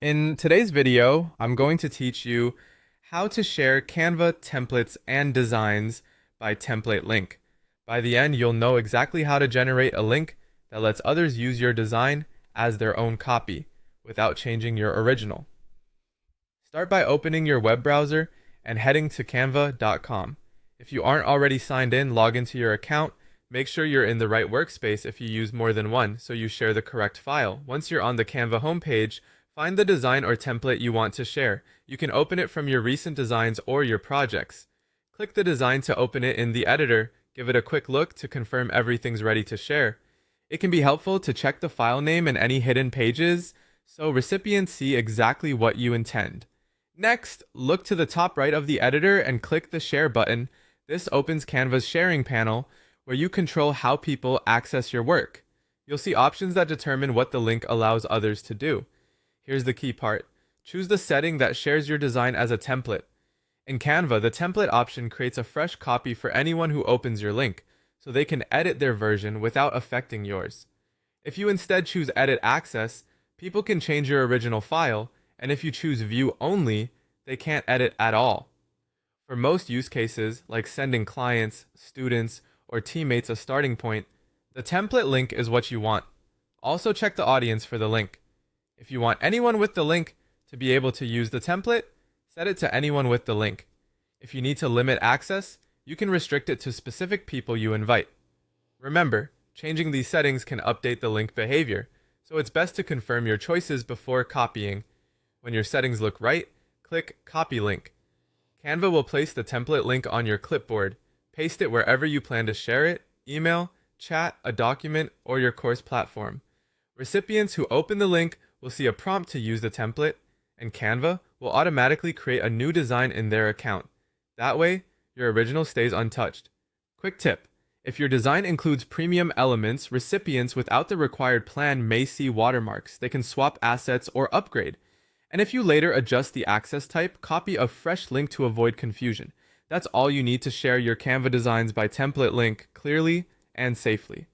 In today's video, I'm going to teach you how to share Canva templates and designs by template link. By the end, you'll know exactly how to generate a link that lets others use your design as their own copy without changing your original. Start by opening your web browser and heading to canva.com. If you aren't already signed in, log into your account. Make sure you're in the right workspace if you use more than one, so you share the correct file. Once you're on the Canva homepage, find the design or template you want to share. You can open it from your recent designs or your projects. Click the design to open it in the editor. Give it a quick look to confirm everything's ready to share. It can be helpful to check the file name and any hidden pages so recipients see exactly what you intend. Next, look to the top right of the editor and click the Share button. This opens Canva's sharing panel, where you control how people access your work. You'll see options that determine what the link allows others to do. Here's the key part. Choose the setting that shares your design as a template. In Canva, the template option creates a fresh copy for anyone who opens your link, so they can edit their version without affecting yours. If you instead choose Edit Access, people can change your original file, and if you choose View Only, they can't edit at all. For most use cases, like sending clients, students, or teammates a starting point, the template link is what you want. Also check the audience for the link. If you want anyone with the link to be able to use the template, set it to anyone with the link. If you need to limit access, you can restrict it to specific people you invite. Remember, changing these settings can update the link behavior, so it's best to confirm your choices before copying. When your settings look right, click Copy Link. Canva will place the template link on your clipboard. Paste it wherever you plan to share it: email, chat, a document, or your course platform. Recipients who open the link will see a prompt to use the template, and Canva will automatically create a new design in their account. That way, your original stays untouched. Quick tip: if your design includes premium elements, recipients without the required plan may see watermarks. They can swap assets or upgrade. And if you later adjust the access type, copy a fresh link to avoid confusion. That's all you need to share your Canva designs by template link clearly and safely.